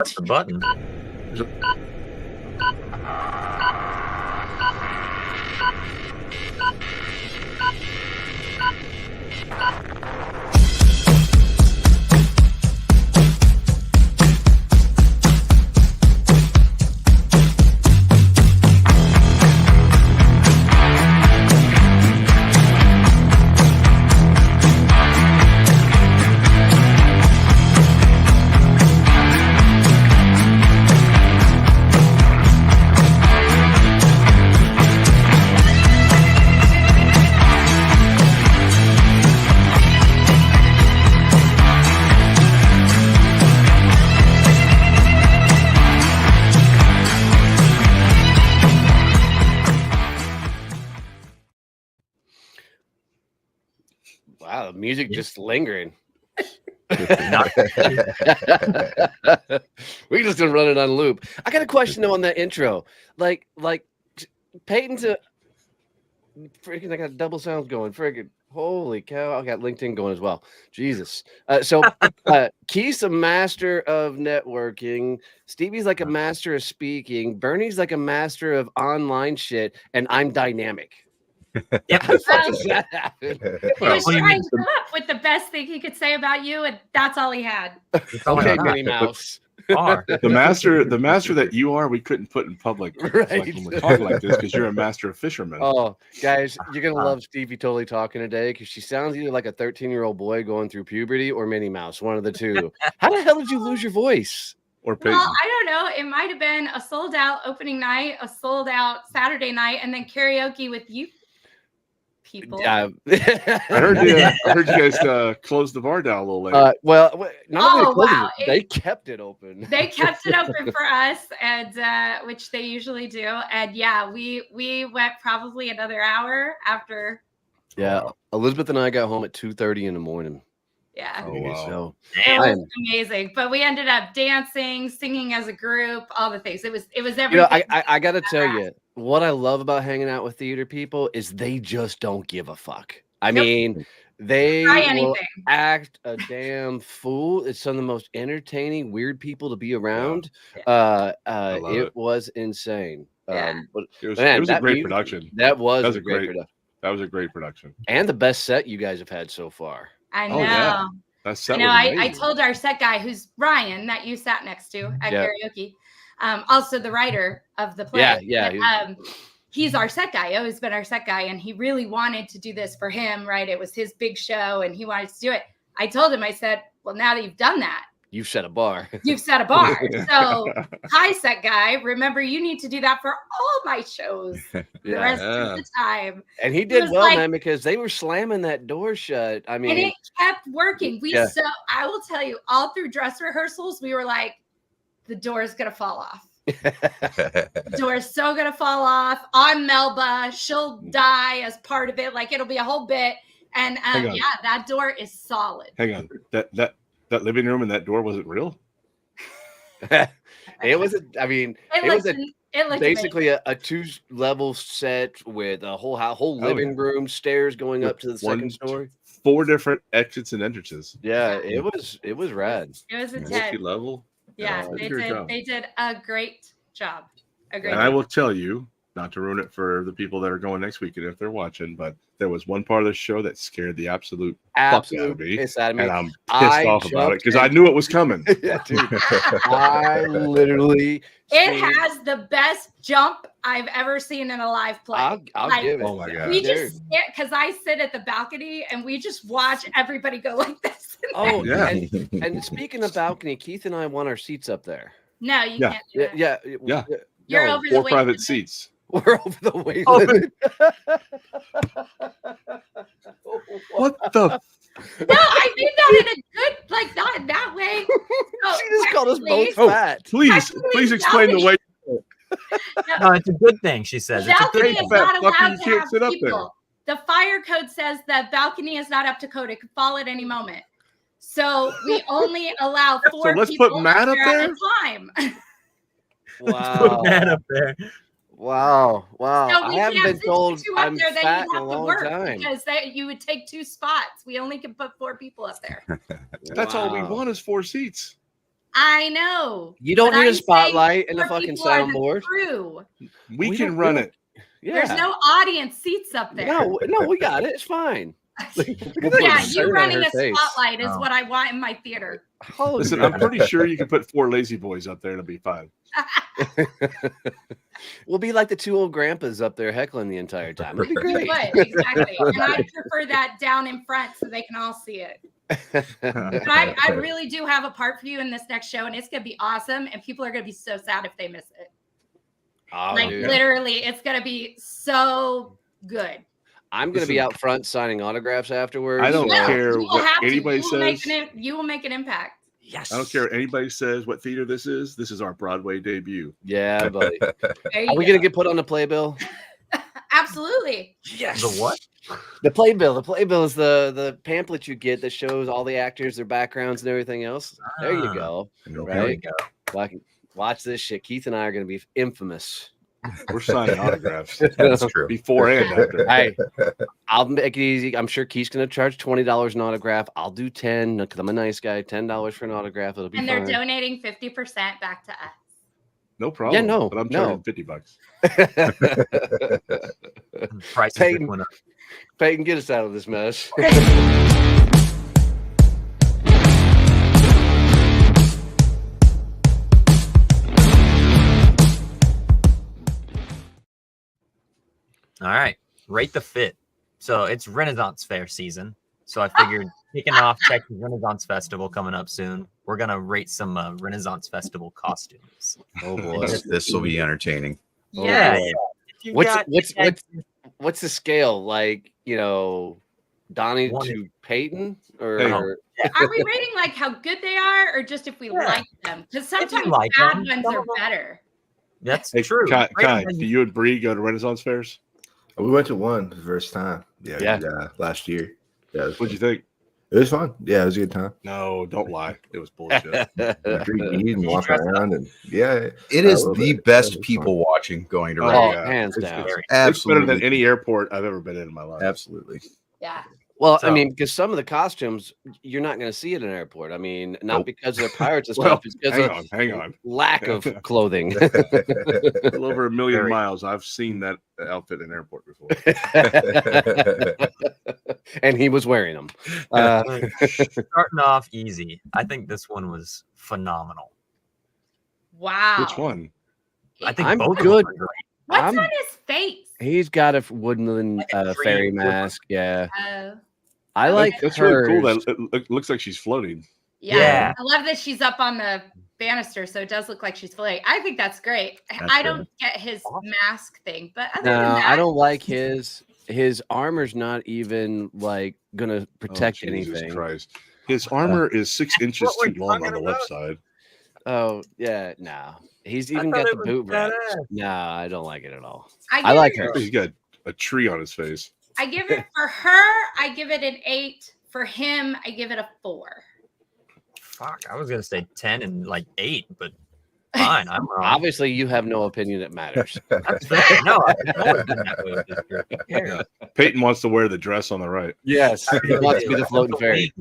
That's the button. Wow, music just lingering. We just gonna run it on loop. I got a question though on that intro. Like Peyton's a freaking. I got double sounds going. Freaking holy cow! I got LinkedIn going as well. Jesus. Keith's a master of networking. Stevie's like a master of speaking. Bernie's like a master of online shit, and I'm dynamic. Yep. How the fuck does that happen? He was trying to come up with the best thing he could say about you, and that's all he had. Okay, Minnie Mouse. The master that you are, we couldn't put in public. Right. Like when we're talking like this, because you're a master of fishermen. Oh, guys, you're gonna love Stevie totally talking today because she sounds either like a 13-year-old boy going through puberty or Minnie Mouse, one of the two. How the hell did you lose your voice? Or Peyton. Well, I don't know. It might have been a sold out opening night, a sold out Saturday night, and then karaoke with you people. Yeah. I heard you guys closed the bar down a little later. They kept it open. They kept it open for us, and which they usually do. And yeah, we went probably another hour after. Yeah, Elizabeth and I got home at 2:30 in the morning. Yeah. Oh, wow. So it was amazing. But we ended up dancing, singing as a group, all the things. It was everything. You know, I gotta tell you, what I love about hanging out with theater people is they just don't give a fuck. I mean, they will act a damn fool. It's some of the most entertaining, weird people to be around. It was insane. Yeah. But it was a great production. That was a great production. That was a great production. And the best set you guys have had so far. I know. Oh, yeah. That set was I told our set guy, who's Ryan, that you sat next to at karaoke, also the writer of the play. Yeah. He's our set guy, always been our set guy, and he really wanted to do this for him, right? It was his big show, and he wanted to do it. I told him, I said, well, now that you've done that, you've set a bar. You've set a bar. So, hi, set guy. Remember, you need to do that for all my shows the rest of the time. And he did well, man, because they were slamming that door shut. I mean, and it kept working. So I will tell you, all through dress rehearsals, we were like, the door is gonna fall off. The door is so gonna fall off. On Melba, she'll die as part of it. Like it'll be a whole bit. And that door is solid. Hang on, that living room and that door wasn't real. It was basically amazing. a 2-level set with a whole living room, stairs going up to the second story. 4 different exits and entrances. Yeah, it was rad. It was a 10. Multi-level. Yeah, they did a great job. I will tell you, not to ruin it for the people that are going next weekend if they're watching, but there was one part of the show that scared the absolute fuck out of me. And I'm pissed off about it because I knew it was coming. Yeah, dude. I literally. It has the best jump I've ever seen in a live play. I'll give it. Oh my god! We just because I sit at the balcony and we just watch everybody go like this. Oh yeah. And speaking of balcony, Keith and I want our seats up there. No, you can't do that. Yeah. You're over the 4 private seats. We're over the weight limit. What the? No, I mean that in a good, like not in that way. No, she just called us both fat. Please explain the way. No, it's a good thing, she says. It's a Balcony good is thing. not allowed You to can't have sit up people. The fire code says that balcony is not up to code. It could fall at any moment. So we only allow 4 So let's people put Matt up there at a time. Wow. Put that up there. Wow. So I haven't been told I'm there, fat in a long time. Because you would take 2 spots. We only can put 4 people up there. That's all we want is 4 seats. I know. You don't need a spotlight and a fucking soundboard. We can run it. Yeah. There's no audience seats up there. No, we got it. It's fine. Yeah, you running a spotlight is what I want in my theater. Listen, I'm pretty sure you can put 4 lazy boys up there and it'll be fine. We'll be like the 2 old grandpas up there heckling the entire time. It'll be great. Exactly. And I prefer that down in front so they can all see it. But I really do have a part for you in this next show, and it's going to be awesome. And people are going to be so sad if they miss it. Oh, literally, it's going to be so good. I'm going to be out front signing autographs afterwards. I don't care what anybody says. You will make an impact. Yes. I don't care what anybody says what theater this is. This is our Broadway debut. Yeah, buddy. Are we going to get put on the playbill? Absolutely. Yes. The what? The playbill. The playbill is the pamphlet you get that shows all the actors, their backgrounds, and everything else. There you go. There we go. Watch this shit. Keith and I are going to be infamous. We're signing autographs. That's true. Before and after. Hey, I'll make it easy. I'm sure Keith's going to charge $20 an autograph. I'll do 10 because I'm a nice guy. $10 for an autograph. It'll be and fine. they're donating 50% back to us. No problem. Yeah, no. But I'm charging $50. Prices went up. Peyton, get us out of this mess. All right, rate the fit. So it's Renaissance Fair season. So I figured kicking off Texas Renaissance Festival coming up soon, we're gonna rate some Renaissance Festival costumes. Oh boy, this will be entertaining. Yeah. What's the scale? Like, Donnie to Peyton, or are we rating like how good they are, or just if we like them? Because sometimes bad ones are better. That's true. Kai, do you and Bree go to Renaissance fairs? We went to one the first time. Yeah. Last year. Yeah. What'd you think? It was fun. Yeah, it was a good time. No, don't lie. It was bullshit. And walk around, and it is the best people watching going to hands down. It's better than any airport I've ever been in my life. Absolutely. Yeah. Well, I mean, because some of the costumes you're not going to see at an airport. I mean, not because they're pirates and stuff. It's because hang on. Lack of clothing. A little over 1 million miles. I've seen that outfit in an airport before. And he was wearing them. Starting off easy. I think this one was phenomenal. Wow. Which one? I think I'm both good. What's on his face? He's got a woodland fairy mask. Yeah. I like that's hers. really cool. That it looks like she's floating. Yeah. I love that she's up on the banister, so it does look like she's floating. I think that's great. I don't get his mask thing, but other than that, I don't like his armor's not even like gonna protect anything. Christ. His armor is 6 inches too long on the left side. Oh yeah, no. He's even got the boot wraps. No, I don't like it at all. I like her. He's got a tree on his face. I give it for her. I give it an 8. For him, I give it a 4. Fuck, I was gonna say 10 and like 8, but fine, I'm wrong. Obviously, you have no opinion that matters. That's fair. No, I've always been that way with this group. Yeah. Peyton wants to wear the dress on the right. Yes, he wants to be the floating fairy.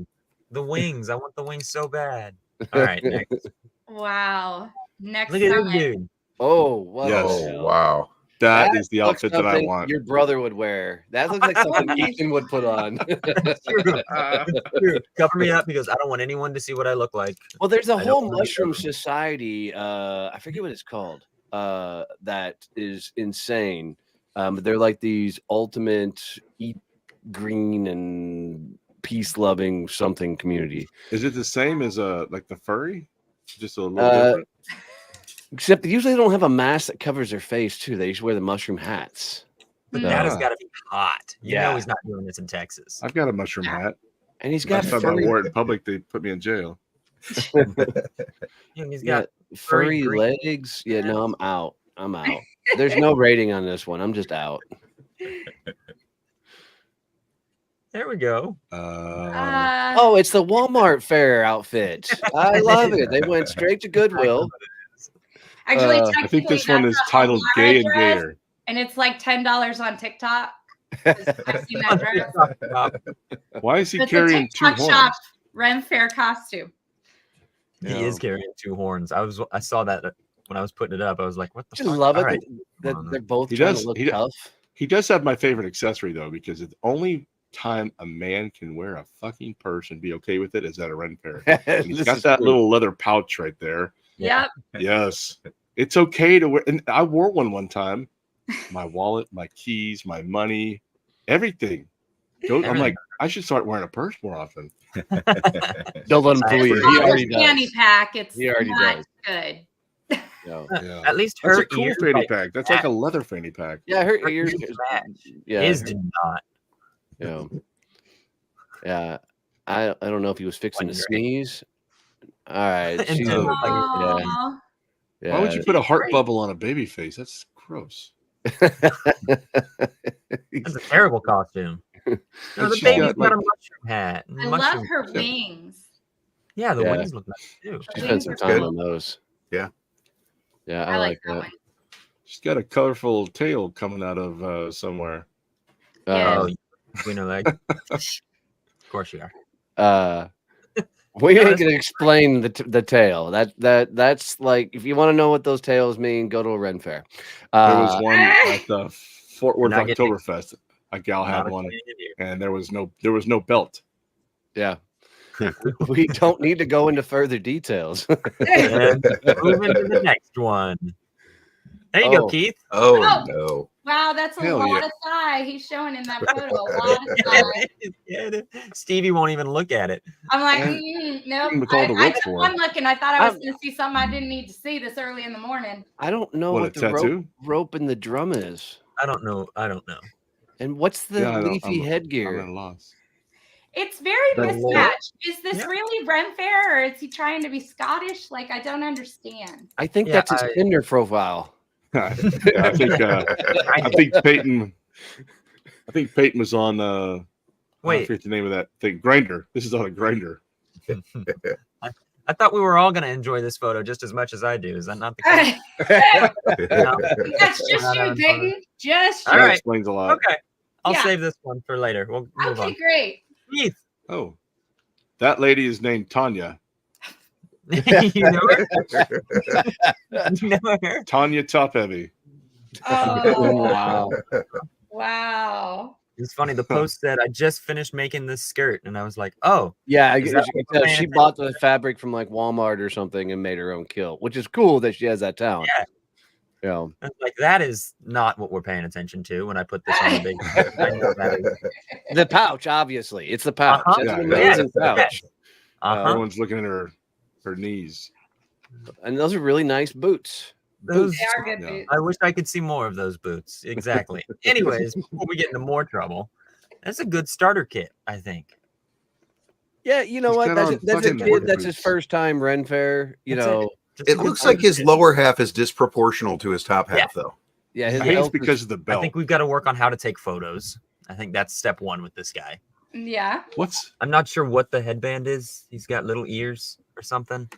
The wings. I want the wings so bad. All right, next. Wow. Next. Look at this dude. Oh, wow. Yes. Oh, wow. That is the outfit that I want. Your brother would wear. That looks like something Ethan would put on. Cover me up because I don't want anyone to see what I look like. Well, there's a whole mushroom society. I forget what it's called. That is insane. They're like these ultimate eat green and peace loving something community. Is it the same as like the furry? Just a little different. Except they usually don't have a mask that covers their face too. They usually wear the mushroom hats. But that has got to be hot. You Yeah. know he's not doing this in Texas. I've got a mushroom hat. And he's got Last time I wore it in public, they put me in jail. And he's got furry green legs. Yeah, no, I'm out. I'm out. There's no rating on this one. I'm just out. There we go. Oh, it's the Walmart fair outfit. I love it. They went straight to Goodwill. Actually, I think this one is titled Gay and Gayer. And it's like $10 on TikTok. I've seen that dress. Why is he It's a carrying 2 TikTok horns? shop Ren Fair costume. He is carrying 2 horns. I saw that when I was putting it up. I was like, "What the Just fuck?" love it Right. that they're both trying to look tough. He does have my favorite accessory though, because the only time a man can wear a fucking purse and be okay with it is at a Ren fair. He's got that little leather pouch right there. Yep. Yes, it's okay to wear. And I wore one time. My wallet, my keys, my money, everything. I'm like, I should start wearing a purse more often. Don't let him fool you. He already does. Fanny pack. He already does. Good. Yeah. At least That's her a cool ears, fanny pack. That's like a leather fanny pack. Yeah, her ears match. Yeah, his did not. Yeah. Yeah. I don't know if he was fixing to sneeze. All right. And She's then- Aw. yeah. Why would you put a heart bubble on a baby face? That's gross. That's a terrible costume. No, the she's baby's got, got a like- mushroom hat. I love her wings. Yeah, the Yeah. wings look nice too. She spent some time on those. Yeah. Yeah, I like that that. one. She's got a colorful tail coming out of somewhere. Yeah. Oh, we know that. Of course you are. We Yeah, ain't that's- gonna explain the tail. That's like, if you want to know what those tails mean, go to a Ren fair. There was one at the Fort Worth not getting- Oktoberfest. A gal had Not one, explaining it and there was no belt. Yeah. We don't need to go into further details. here. And moving to the next one. There you go, Oh. Keith. Oh Oh. no. Wow, that's a Hell lot yeah. of thigh. He's showing in that photo. A lot of thigh. Yeah, Stevie won't even look at it. I'm like, Yeah. nope. With all the I rope took for one it. look and I thought I was going to see something I didn't need to see this early in the morning. I don't know What, what a the tattoo? rope in the drum is. I don't know. And what's the Yeah, I don't- leafy I'm headgear? at a loss. It's very The mismatched. Is this Yeah. really Ren Fair or is he trying to be Scottish? Like, I don't understand. I think Yeah, that's his Tinder profile. Yeah, I think Peyton. I think Peyton was on. I Wait, forget the name of that thing. Grinder. This is on a grinder. I thought we were all going to enjoy this photo just as much as I do. Is that not the case? No. That's just you, Peyton. Just All you. That right. explains a lot. Okay. I'll Yeah. save this one for later. We'll move Okay, on. great. Keith. Oh, that lady is named Tanya. You know her? You know her? Tanya Top Heavy. Oh, Wow. wow. It's funny. The post said, I just finished making this skirt. And I was like, oh, Yeah, Is that as you can what we're tell, paying she bought the fabric from like Walmart or something and made her own kilt, which is cool that she has that talent. Yeah. You know, I was like, that is not what we're paying attention to when I put this on the big. I know that is. the pouch, obviously, it's the pouch. Uh-huh. That's an Yeah, amazing yeah. pouch, Uh-huh. Everyone's looking at her knees. and those are really nice boots. Those, They are good Yeah. boots. I wish I could see more of those boots. Exactly. Anyways, before we get into more trouble, that's a good starter kit, I think. Yeah, you know He's what? got That's, on that's a fucking kid. work That's his boots. first time Ren Fair. You That's know, Just It a good looks like his starter kit. lower half is disproportional to his top half, though. yeah, I his think it's belt because is, of the I belt. think we've got to work on how to take photos. I think that's step one with this guy. Yeah. What's I'm not sure what the headband is. He's got little ears or something.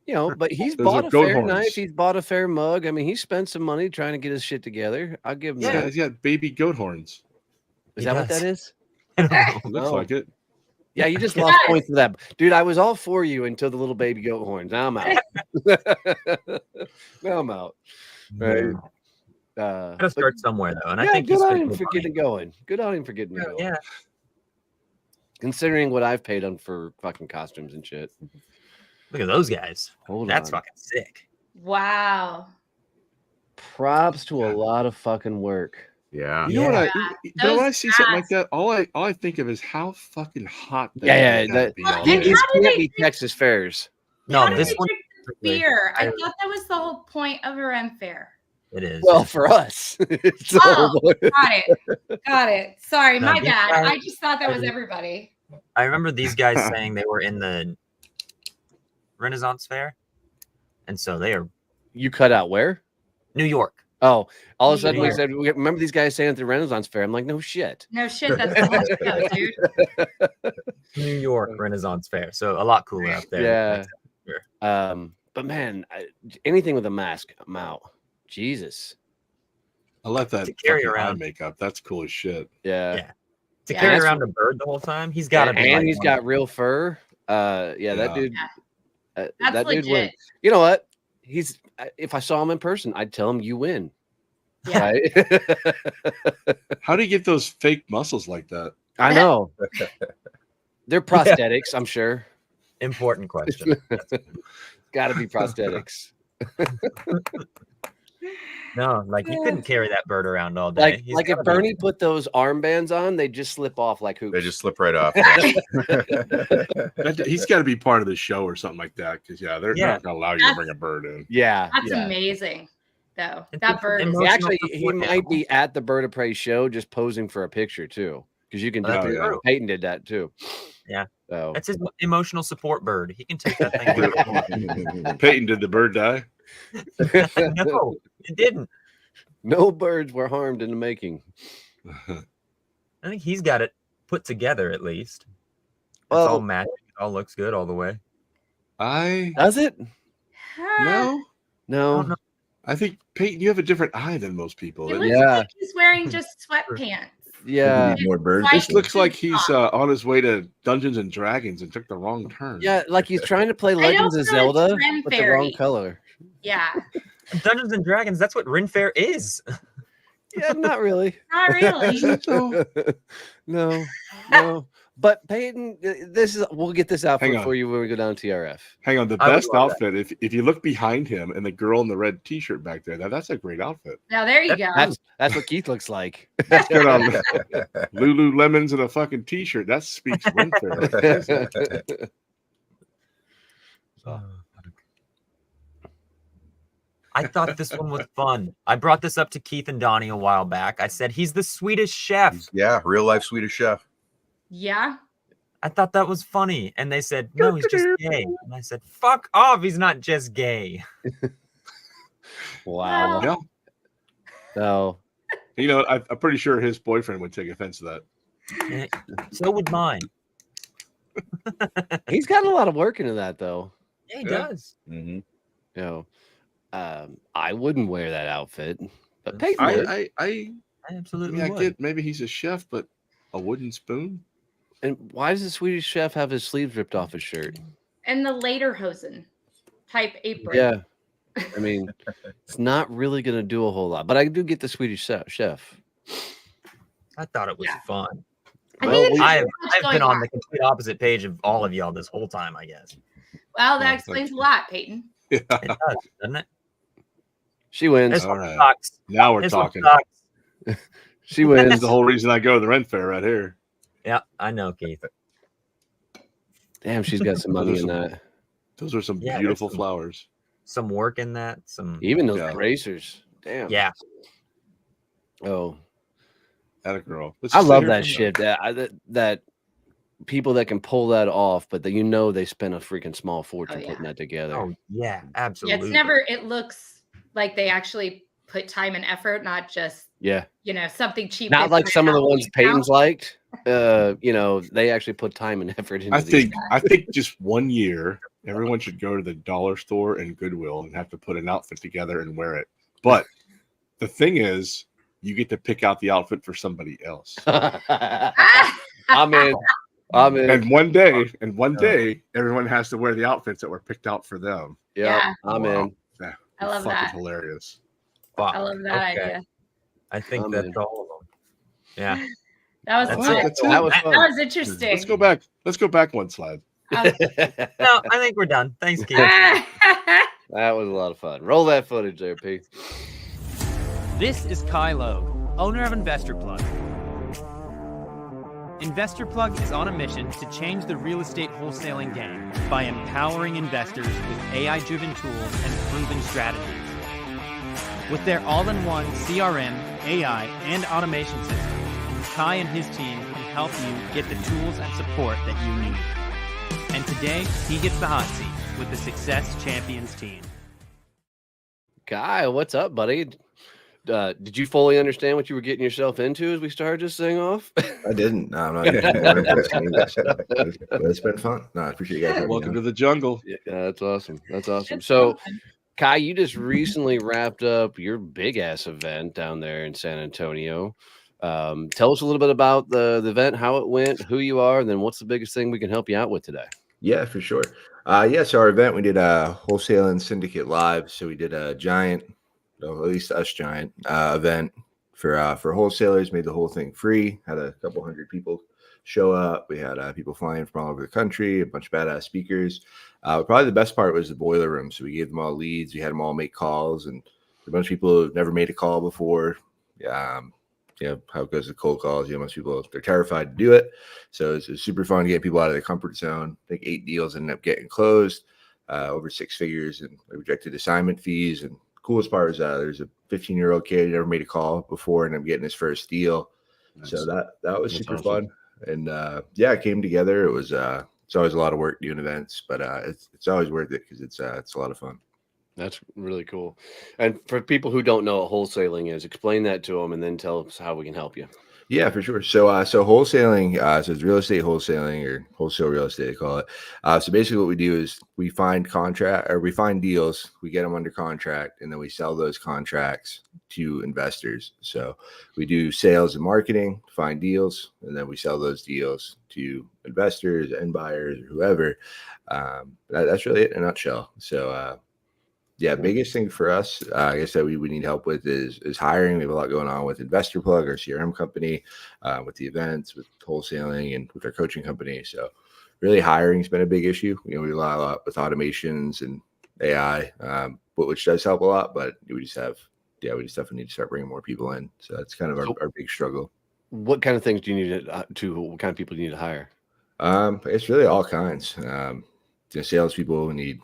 you know, but he's Those bought are a goat fair horns. knife. He's bought a fair mug. I mean, he spent some money trying to get his shit together. I'll give him yeah, that. he's got baby goat horns. Is He that what does. that is? I don't know. It looks No. like it. Yeah, you just lost points for that, dude. I was all for you until the little baby goat horns. Now I'm out. Now I'm out. Right. Gotta start somewhere though, and I yeah, think good he's on spent him good for money. getting going. Good on him for getting going. Yeah, Considering what I've paid on for fucking costumes and shit. look at those guys. Hold That's on. fucking sick. Wow. Props to a lot of fucking work. Yeah. You know what? Those When I see something like hats. that, all I think of is how fucking hot. Yeah, thing that- gotta be Well, all and day. These how do can't they be Texas fairs. No, How do this they one. drink beer? I thought that was the whole point of a Ren Fair. It is. Well, for us. It's the whole point. Got it. Got it. Sorry, No, my these bad. guys- I just thought that was everybody. I remember these guys saying they were in the Renaissance Fair, and so they are You cut out where? New York. Oh, all of a sudden we Where? said, remember these guys saying at the Renaissance Fair? I'm like, no shit. No shit, that's the whole show, dude. New York Renaissance Fair. So a lot cooler up there. Yeah. But man, anything with a mask, I'm out. Jesus. I love that To carry fucking eye around. makeup. That's cool as shit. Yeah. Yeah. To Yeah, carry that's- around a bird the whole time, he's got to And, be. like he's one got of- real fur. Yeah, that Yeah. dude. that legit. dude wins. You know what? If I saw him in person, I'd tell him you win. Yeah. Right? How do you get those fake muscles like that? I know. They're prosthetics, I'm sure. Important question. Got to be prosthetics. No, like you couldn't carry that bird around all day. Like if Bernie put those armbands on, they just slip off like hoops. They just slip right off. He's got to be part of the show or something like that. Because they're not going to allow you to bring a bird in. Yeah, that's amazing. Though It's that bird is he might be at the Bird of Prey show just posing for a picture too, because you can do Peyton did that too. Yeah, so that's his emotional support bird. He can take that thing. Peyton, did the bird die? No, it didn't. No birds were harmed in the making. I think he's got it put together at least. It's Well, all matching. It all looks good all the way. Does it? No. I think Peyton, you have a different eye than most people. It looks like he's wearing just sweatpants. Yeah, more birds. This looks like he's on his way to Dungeons and Dragons and took the wrong turn. Yeah, like he's trying to play Legends of Zelda with the wrong color. Yeah. Dungeons and Dragons, that's what Ren Fair is. Yeah, not really. Not really. No. But Peyton, we'll get this outfit for you when we go down to TRF. Hang on, the best outfit, if you look behind him and the girl in the red t-shirt back there, that's a great outfit. Now there you go. That's what Keith looks like. Got Lululemons and a fucking t-shirt. That speaks Ren Fair. I thought this one was fun. I brought this up to Keith and Donnie a while back. I said he's the Swedish chef. Real life Swedish chef. Yeah. I thought that was funny. And they said, no, he's just gay. And I said, fuck off. He's not just gay. Wow. Yeah. So, I'm pretty sure his boyfriend would take offense to that. So would mine. He's got a lot of work into that, though. Yeah, he does. Mm-hmm. I wouldn't wear that outfit. But Peyton I absolutely would. Get maybe he's a chef, but a wooden spoon? And why does the Swedish chef have his sleeves ripped off his shirt? And the Lederhosen type apron. Yeah. I mean, it's not really going to do a whole lot, but I do get the Swedish chef. I thought it was fun. I've been on the complete opposite page of all of y'all this whole time, I guess. Well, that explains a lot, Peyton. Yeah. It does, doesn't it? She wins. All right. Now we're talking. She wins. That's the whole reason I go to the Ren Fair right here. Yeah, I know, Keith. Damn, she's got some money in that. Those are some beautiful flowers. Some work in that. Even those bracers. Damn. Yeah. Oh. That a girl. I love that shit. That people that can pull that off, but they spend a freaking small fortune putting that together. Oh yeah, absolutely. Yeah, it looks like they actually put time and effort, not just something cheap. Not like some of the ones Peyton's liked. They actually put time and effort into I think just 1 year everyone should go to the dollar store and Goodwill and have to put an outfit together and wear it. But the thing is, you get to pick out the outfit for somebody else. I'm in. And one day, everyone has to wear the outfits that were picked out for them. Yeah, I'm in. Yeah, I love that. Hilarious. Wow. I love that idea. I think that's all of them. Yeah. That was fun. That was fun. That was interesting. Let's go back one slide. No, I think we're done. Thanks, Keith. That was a lot of fun. Roll that footage there, Pete. This is Kai Logue, owner of Investor Plug. Investor Plug is on a mission to change the real estate wholesaling game by empowering investors with AI-driven tools and proven strategies. With their all-in-one CRM, AI, and automation system, Kai and his team can help you get the tools and support that you need. And today, he gets the hot seat with the Success Champions team. Kai, what's up, buddy? Did you fully understand what you were getting yourself into as we started this thing off? I didn't. No, I'm not. But it's been fun. No, I appreciate you guys. Welcome to the jungle. Yeah, that's awesome. That's awesome. So, Kai, you just recently wrapped up your big ass event down there in San Antonio. Tell us a little bit about the event, how it went, who you are, and then what's the biggest thing we can help you out with today? Yeah, for sure. So our event, we did a wholesale and syndicate live. So we did a giant, at least us giant event for wholesalers. Made the whole thing free. Had a couple hundred people show up. We had people flying from all over the country. A bunch of badass speakers. Probably the best part was the boiler room. So we gave them all leads. We had them all make calls, and a bunch of people who have never made a call before. How it goes with cold calls. Most people, they're terrified to do it. So it's super fun to get people out of their comfort zone. I think 8 deals ended up getting closed, over 6 figures, and rejected assignment fees. And the coolest part was there's a 15-year-old kid who never made a call before, and I'm getting his first deal. Nice. So that was super fun. And it came together. It was it's always a lot of work doing events, but it's always worth it because it's a lot of fun. That's really cool. And for people who don't know what wholesaling is, explain that to them and then tell us how we can help you. Yeah, for sure. So wholesaling, so it's real estate wholesaling, or wholesale real estate, they call it. So basically what we do is we find deals, we get them under contract, and then we sell those contracts to investors. So we do sales and marketing, find deals, and then we sell those deals to investors and buyers or whoever. That's really it in a nutshell. So biggest thing for us, I guess that we need help with is hiring. We have a lot going on with Investor Plug, our CRM company, with the events, with wholesaling, and with our coaching company. So really hiring has been a big issue. We rely a lot with automations and AI, which does help a lot, but we definitely need to start bringing more people in. So that's kind of our big struggle. What kind of things do you need what kind of people do you need to hire? It's really all kinds. Salespeople need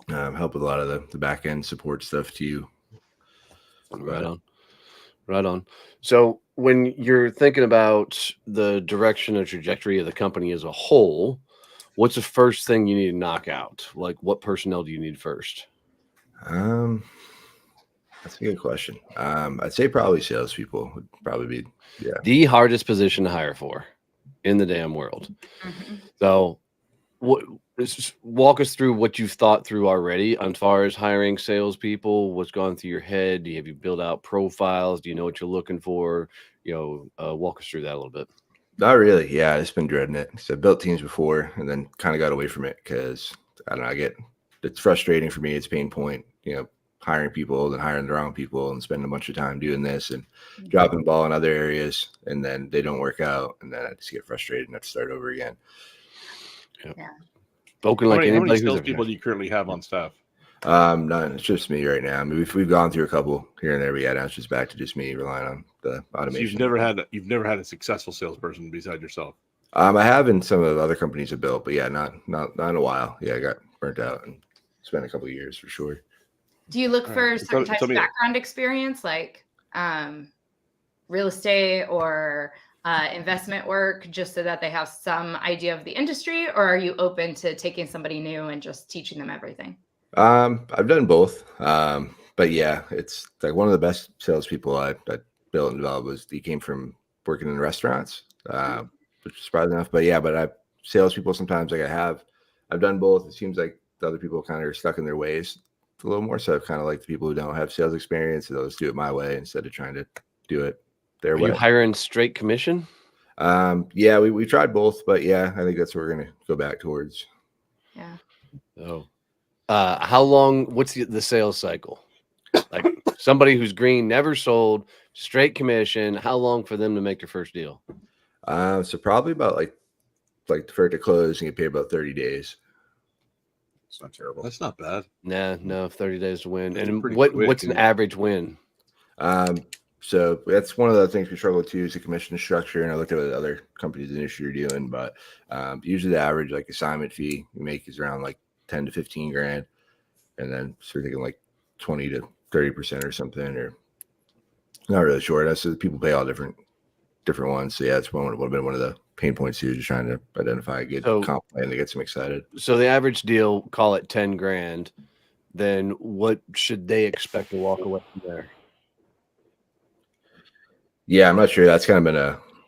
help with a lot of the back end support stuff too. Right on. So when you're thinking about the direction and trajectory of the company as a whole, what's the first thing you need to knock out? Like, what personnel do you need first? That's a good question. I'd say probably salespeople would probably be the hardest position to hire for in the damn world. Mm-hmm. So walk us through what you've thought through already as far as hiring salespeople. What's gone through your head? Have you built out profiles? Do you know what you're looking for? Walk us through that a little bit. Not really. Yeah, I've just been dreading it. So I built teams before and then kind of got away from it because I don't know. It's frustrating for me. It's a pain point. Hiring people and hiring the wrong people and spending a bunch of time doing this and dropping the ball in other areas, and then they don't work out, and then I just get frustrated and have to start over again. Yeah. Spoken like anybody. How many salespeople do you currently have on staff? None. It's just me right now. I mean, we've gone through a couple here and there, but now it's just back to just me relying on the automation. So you've never had a successful salesperson beside yourself. I have in some of the other companies I built, but not in a while. Yeah, I got burnt out and spent a couple of years for sure. Do you look for certain types of background experience, like real estate or investment work, just so that they have some idea of the industry, or are you open to taking somebody new and just teaching them everything? I've done both. But it's like one of the best salespeople I built and developed he came from working in restaurants, which is surprising enough. But salespeople sometimes I've done both. It seems like the other people kind of are stuck in their ways a little more. So I've kind of like the people who don't have sales experience, they'll just do it my way instead of trying to do it their way. Are you hiring straight commission? We tried both, but I think that's what we're going to go back towards. Yeah. Oh, how long, what's the sales cycle? Like somebody who's green, never sold, straight commission, how long for them to make their first deal? So probably about like for it to close and get paid about 30 days. It's not terrible. That's not bad. No, 30 days to win. And what's an average win? So that's one of the things we struggle with too, is the commission structure. And I looked at what other companies in the industry are doing, but usually the average assignment fee we make is around 10 to 15 grand. And then so we're thinking 20 to 30% or something, or not really sure. So people pay all different ones. So it's would have been one of the pain points here, just trying to identify a good comp plan to get them excited. So the average deal, call it 10 grand. Then what should they expect to walk away from there? Yeah, I'm not sure. That's kind of been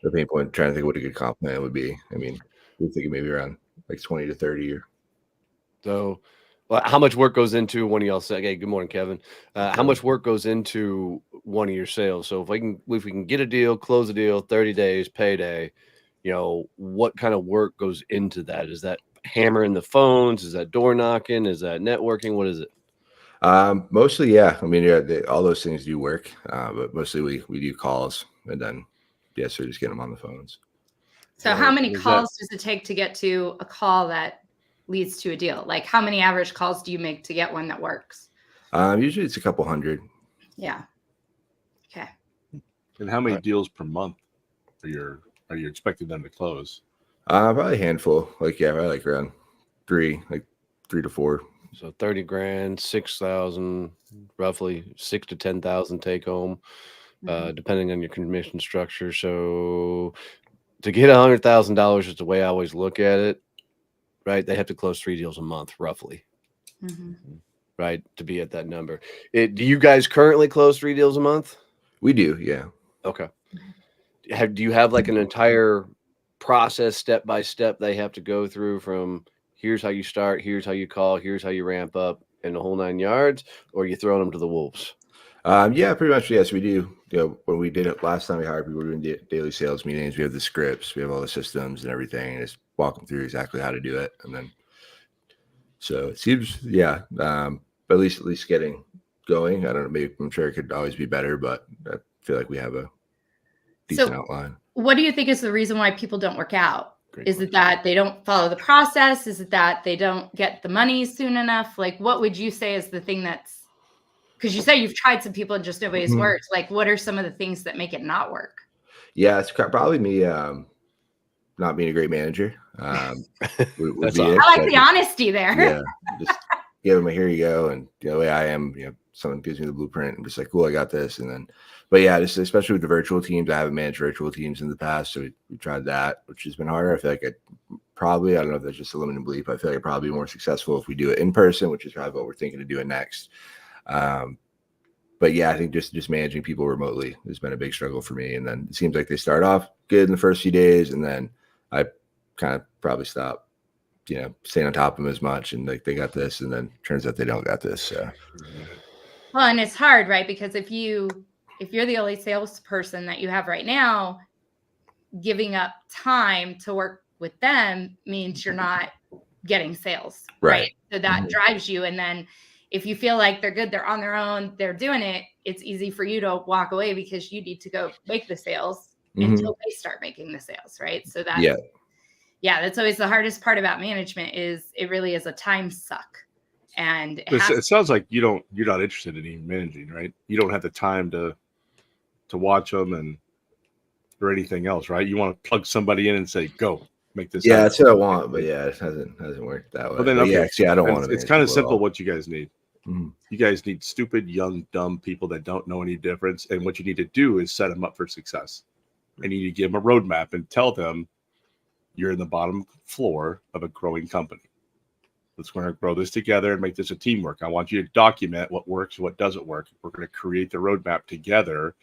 the pain point, trying to think what a good comp plan would be. I mean, we're thinking maybe around 20 to 30 or so. Well, how much work goes into one of y'all say, hey, good morning, Kevin. How much work goes into one of your sales? So if we can get a deal, close a deal, 30 days, payday, what kind of work goes into that? Is that hammering the phones? Is that door knocking? Is that networking? What is it? Mostly, yeah. I mean, yeah, all those things do work, but mostly we do calls, and then so just get them on the phones. So how many calls does it take to get to a call that leads to a deal? Like how many average calls do you make to get one that works? Usually it's a couple hundred. Yeah. Okay. And how many deals per month are you expecting them to close? Probably a handful. Probably like around 3 to 4. So 30 grand, 6,000, roughly 6 to 10,000 take home, depending on your commission structure. So to get $100,000 is the way I always look at it, right? They have to close 3 deals a month, roughly, right? To be at that number. Do you guys currently close 3 deals a month? We do, yeah. Okay. Do you have like an entire process step by step they have to go through from here's how you start, here's how you call, here's how you ramp up, and the whole 9 yards, or are you throwing them to the wolves? Yeah, pretty much. Yes, we do. When we did it last time, we hired people doing daily sales meetings. We have the scripts, we have all the systems and everything, and just walk them through exactly how to do it. And then, so it seems, at least getting going. I don't know. Maybe I'm sure it could always be better, but I feel like we have a decent outline. What do you think is the reason why people don't work out? Is it that they don't follow the process? Is it that they don't get the money soon enough? Like, what would you say is the thing that's, because you say you've tried some people and just nobody's worked. Like, what are some of the things that make it not work? Yeah, it's probably me not being a great manager. I like the honesty there. Yeah, just give them a here you go. And the way I am, someone gives me the blueprint and just like, cool, I got this. And then, but yeah, just especially with the virtual teams, I haven't managed virtual teams in the past. So we tried that, which has been harder. I feel like I don't know if that's just a limiting belief. I feel like I'd probably be more successful if we do it in person, which is probably what we're thinking of doing next. But yeah, I think just managing people remotely has been a big struggle for me. And then it seems like they start off good in the first few days, and then I kind of probably stop, staying on top of them as much. And like they got this, and then turns out they don't got this. So. Well, and it's hard, right? Because if you're the only salesperson that you have right now, giving up time to work with them means you're not getting sales, right? So that drives you. And then if you feel like they're good, they're on their own, they're doing it, it's easy for you to walk away because you need to go make the sales until they start making the sales, right? So that's, that's always the hardest part about management is it really is a time suck. And it sounds like you're not interested in even managing, right? You don't have the time to watch them or anything else, right? You want to plug somebody in and say, go make this. Yeah, that's what I want, but it hasn't worked that way. Well, then, I don't want to. It's kind of simple what you guys need. Mm-hmm. You guys need stupid, young, dumb people that don't know any difference. And what you need to do is set them up for success. And you need to give them a roadmap and tell them you're in the bottom floor of a growing company. Let's going to grow this together and make this a teamwork. I want you to document what works, what doesn't work. We're going to create the roadmap together.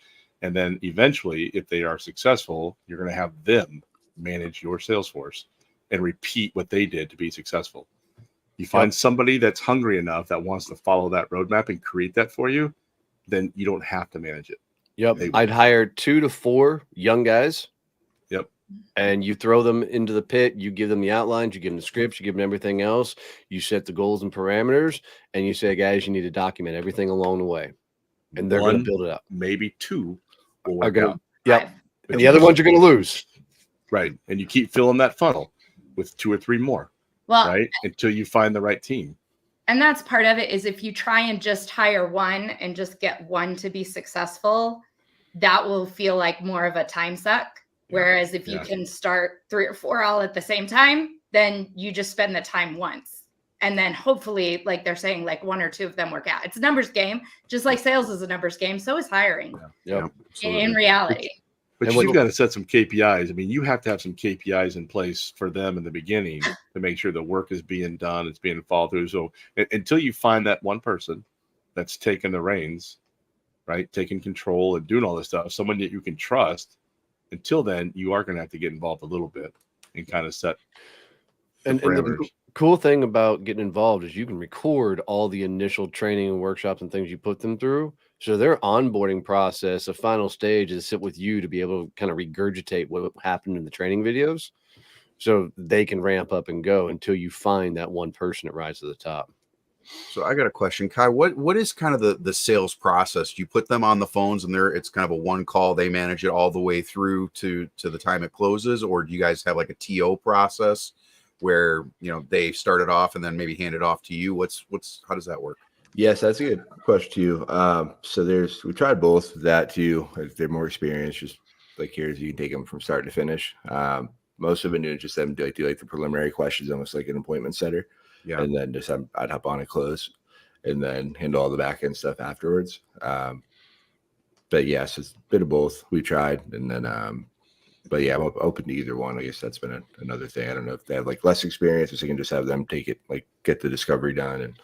And then eventually, if they are successful, you're going to have them manage your sales force and repeat what they did to be successful. You find somebody that's hungry enough that wants to follow that roadmap and create that for you, then you don't have to manage it. Yep. I'd hire 2 to 4 young guys. Yep. And you throw them into the pit. You give them the outlines, you give them the scripts, you give them everything else. You set the goals and parameters, and you say, guys, you need to document everything along the way. And they're going to build it up. Maybe 2 will are work going out. Yep. And the other ones you're going to lose. Right. And you keep filling that funnel with 2 or 3 more. Well, right, until you find the right team. And that's part of it is if you try and just hire one and just get one to be successful, that will feel like more of a time suck. Whereas if you can start 3 or 4 all at the same time, then you just spend the time once. And then hopefully, like they're saying, like 1 or 2 of them work out. It's a numbers game, just like sales is a numbers game. So is hiring in reality. But you've got to set some KPIs. I mean, you have to have some KPIs in place for them in the beginning to make sure the work is being done, it's being followed through. So until you find that one person that's taking the reins, right, taking control and doing all this stuff, someone that you can trust, until then, you are going to have to get involved a little bit and kind of set and the cool thing about getting involved is you can record all the initial training and workshops and things you put them through. So their onboarding process, the final stage is sit with you to be able to kind of regurgitate what happened in the training videos, so they can ramp up and go until you find that one person that rises to the top. So I got a question, Kai. What is kind of the sales process? Do you put them on the phones and it's kind of a one call, they manage it all the way through to the time it closes, or do you guys have like a TO process where they start it off and then maybe hand it off to you? How does that work? Yes, that's a good question too. So we tried both that too. If they're more experienced, just like here's you can take them from start to finish. Most have been doing just them do like the preliminary questions, almost like an appointment setter. Yeah. And then just I'd hop on and close and then handle all the back end stuff afterwards. But yes, it's a bit of both. We tried. And then, but yeah, I'm open to either one. I guess that's been another thing. I don't know if they have like less experience, so you can just have them take it, like get the discovery done and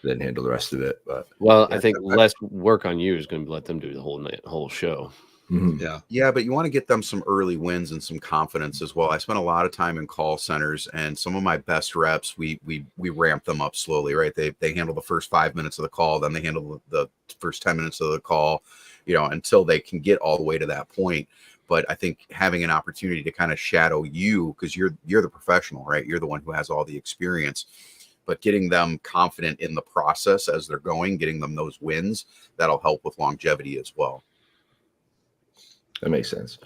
then handle the rest of it. But well, yeah, I think less work on you is going to let them do the whole show. Mm-hmm. Yeah, but you want to get them some early wins and some confidence as well. I spent a lot of time in call centers, and some of my best reps, we ramp them up slowly, right? They handle the first 5 minutes of the call, then they handle the first 10 minutes of the call, until they can get all the way to that point. But I think having an opportunity to kind of shadow you, because you're the professional, right? You're the one who has all the experience. But getting them confident in the process as they're going, getting them those wins, that'll help with longevity as well. That makes sense.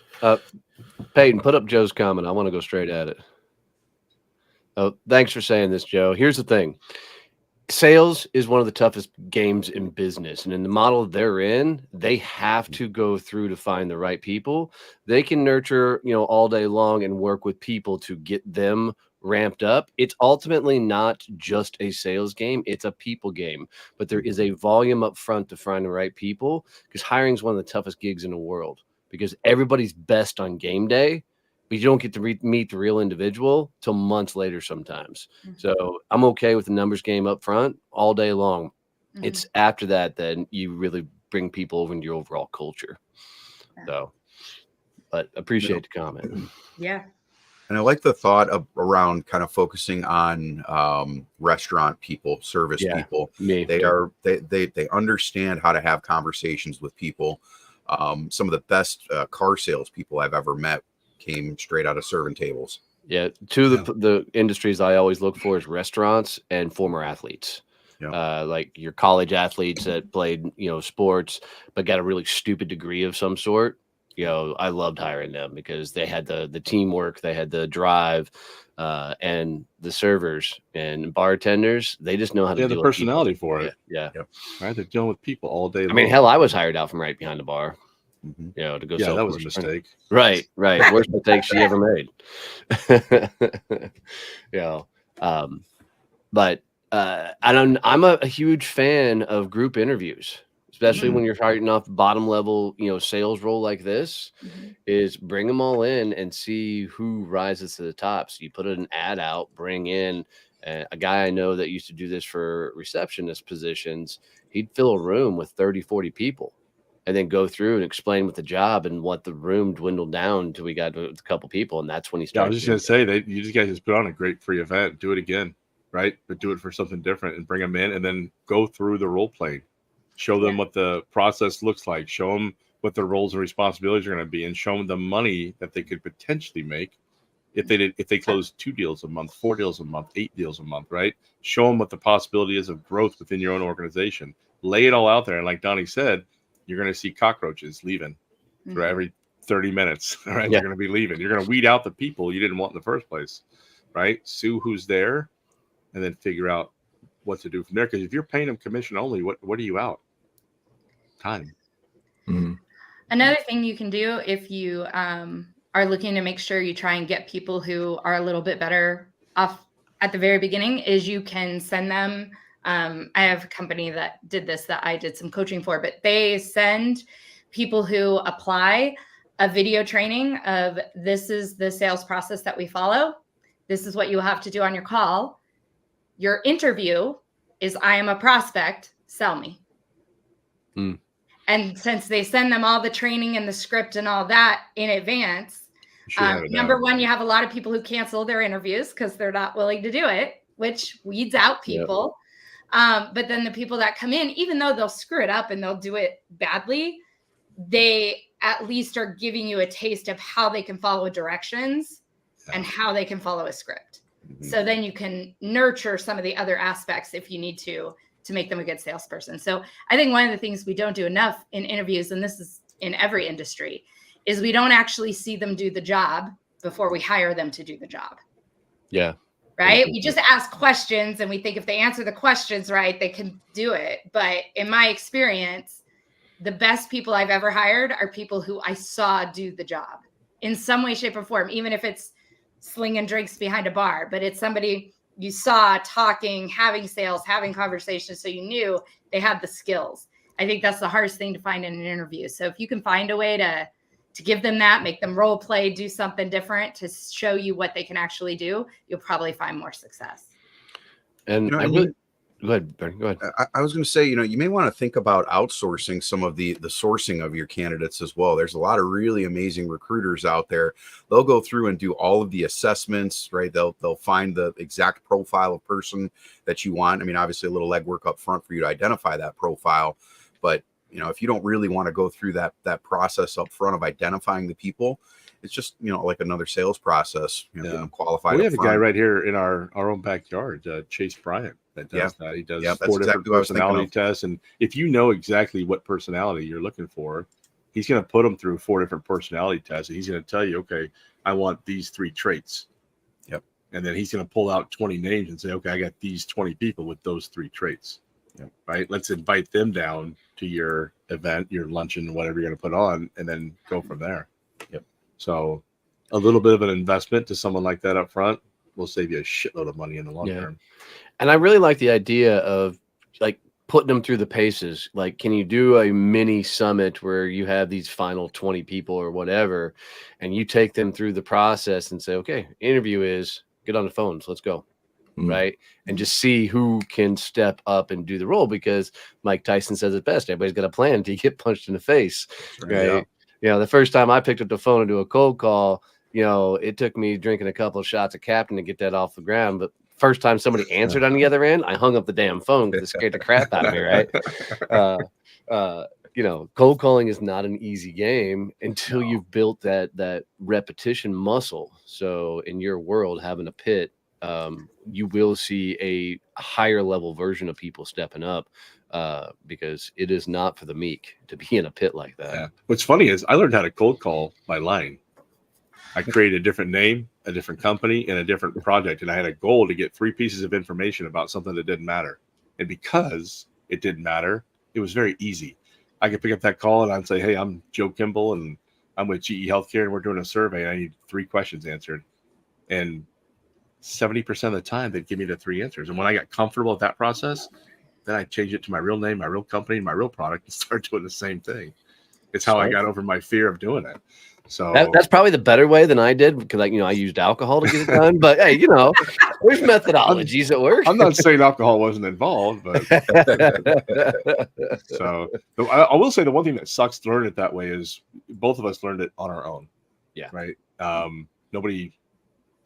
Peyton, put up Joe's comment. I want to go straight at it. Oh, thanks for saying this, Joe. Here's the thing. Sales is one of the toughest games in business. And in the model they're in, they have to go through to find the right people. They can nurture, all day long and work with people to get them ramped up. It's ultimately not just a sales game. It's a people game. But there is a volume up front to find the right people, because hiring is one of the toughest gigs in the world. Because everybody's best on game day, but you don't get to meet the real individual till months later sometimes. Mm-hmm. So I'm okay with the numbers game up front all day long. Mm-hmm. It's after that you really bring people over into your overall culture. Yeah. So, but appreciate the comment. Yeah. And I like the thought around kind of focusing on restaurant people, service people. They understand how to have conversations with people. Some of the best car sales people I've ever met came straight out of serving tables. Yeah. Two of the industries I always look for is restaurants and former athletes. Yeah. Like your college athletes that played, sports, but got a really stupid degree of some sort. I loved hiring them because they had the teamwork, they had the drive, and the servers and bartenders, they just know how to deal with the personality for it. Yeah. Right. They're dealing with people all day long. I mean, hell, I was hired out from right behind the bar. Mm-hmm. To go. Yeah, that was a mistake. Right. Worst mistake she ever made. But I'm a huge fan of group interviews, especially when you're starting off bottom level, sales role like this. Mm-hmm. Is bring them all in and see who rises to the top. So you put an ad out, bring in a guy I know that used to do this for receptionist positions. He'd fill a room with 30, 40 people. And then go through and explain what the job and what the room dwindled down until we got a couple people, and that's when he started. I was just gonna say you guys just put on a great free event. Do it again, right? But do it for something different and bring them in, and then go through the role playing. Show them what the process looks like. Show them what their roles and responsibilities are going to be, and show them the money that they could potentially make if they close 2 deals a month, 4 deals a month, 8 deals a month, right? Show them what the possibility is of growth within your own organization. Lay it all out there, and like Donnie said, you're going to see cockroaches leaving for every 30 minutes. All right. Yeah. They're going to be leaving. You're going to weed out the people you didn't want in the first place. Right. Sue who's there and then figure out what to do from there. Because if you're paying them commission only, what are you out? Time. Mm-hmm. Another thing you can do if you are looking to make sure you try and get people who are a little bit better off at the very beginning is you can send them. I have a company that did this that I did some coaching for, but they send people who apply a video training of this is the sales process that we follow. This is what you have to do on your call. Your interview is I am a prospect, sell me. Mm. And since they send them all the training and the script and all that in advance, number one, you have a lot of people who cancel their interviews because they're not willing to do it, which weeds out people. Yep. But then the people that come in, even though they'll screw it up and they'll do it badly, they at least are giving you a taste of how they can follow directions and how they can follow a script. So then you can nurture some of the other aspects if you need to make them a good salesperson. So I think one of the things we don't do enough in interviews, and this is in every industry, is we don't actually see them do the job before we hire them to do the job. Yeah. Right. We just ask questions and we think if they answer the questions right, they can do it. But in my experience, the best people I've ever hired are people who I saw do the job in some way, shape, or form, even if it's slinging drinks behind a bar, but it's somebody you saw talking, having sales, having conversations. So you knew they had the skills. I think that's the hardest thing to find in an interview. So if you can find a way to give them that, make them role play, do something different to show you what they can actually do, you'll probably find more success. And go ahead, Bernie, go ahead. I was going to say, you may want to think about outsourcing some of the sourcing of your candidates as well. There's a lot of really amazing recruiters out there. They'll go through and do all of the assessments, right? They'll find the exact profile of person that you want. I mean, obviously a little legwork up front for you to identify that profile, but if you don't really want to go through that process up front of identifying the people, it's just like another sales process. Getting them qualified. We have a guy right here in our own backyard, Chase Bryant, that does that. He does 4 different personality tests, and if you know exactly what personality you're looking for, he's going to put them through 4 different personality tests, and he's going to tell you, okay, I want these 3 traits. Yep. And then he's going to pull out 20 names and say, okay, I got these 20 people with those 3 traits. Yep. Right. Let's invite them down to your event, your luncheon, whatever you're going to put on, and then go from there. Yep. So a little bit of an investment to someone like that up front will save you a shitload of money in the long term. And I really like the idea of like putting them through the paces. Like, can you do a mini summit where you have these final 20 people or whatever, and you take them through the process and say, okay, interview is get on the phones. Let's go. Right. And just see who can step up and do the role, because Mike Tyson says it best. Everybody's got a plan until you get punched in the face. Right. Yeah. The first time I picked up the phone to do a cold call, it took me drinking a couple of shots of Captain to get that off the ground. But first time somebody answered on the other end, I hung up the damn phone because it scared the crap out of me. Right. Cold calling is not an easy game until you've built that repetition muscle. So in your world, having a pit, you will see a higher level version of people stepping up because it is not for the meek to be in a pit like that. Yeah. What's funny is I learned how to cold call by lying. I created a different name, a different company, and a different project. And I had a goal to get 3 pieces of information about something that didn't matter. And because it didn't matter, it was very easy. I could pick up that call and I'd say, hey, I'm Joe Kimball and I'm with GE Healthcare and we're doing a survey. And I need 3 questions answered. And 70% of the time they'd give me the 3 answers. And when I got comfortable with that process, then I changed it to my real name, my real company, my real product, and start doing the same thing. It's how I got over my fear of doing it. So that's probably the better way than I did, because I used alcohol to get it done. But hey, there's methodologies that work. I'm not saying alcohol wasn't involved, but so I will say the one thing that sucks to learn it that way is both of us learned it on our own. Yeah. Right. Nobody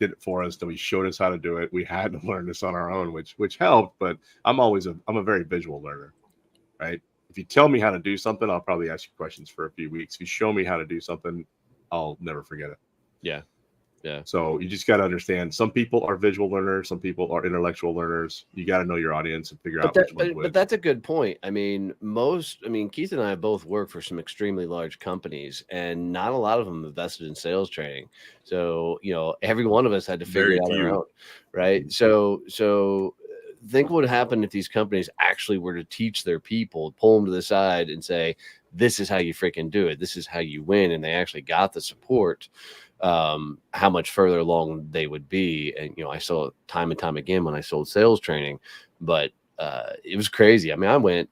did it for us. Nobody showed us how to do it. We had to learn this on our own, which helped. But I'm a very visual learner. Right. If you tell me how to do something, I'll probably ask you questions for a few weeks. If you show me how to do something, I'll never forget it. Yeah. Yeah. So you just got to understand, some people are visual learners, some people are intellectual learners. You got to know your audience and figure out which one's which. But that's a good point. Keith and I both work for some extremely large companies, and not a lot of them invested in sales training. So, every one of us had to figure it out on our own. Right. So think what would happen if these companies actually were to teach their people, pull them to the side and say, this is how you freaking do it. This is how you win. And they actually got the support, how much further along they would be. And, I saw it time and time again when I sold sales training, but it was crazy. I went,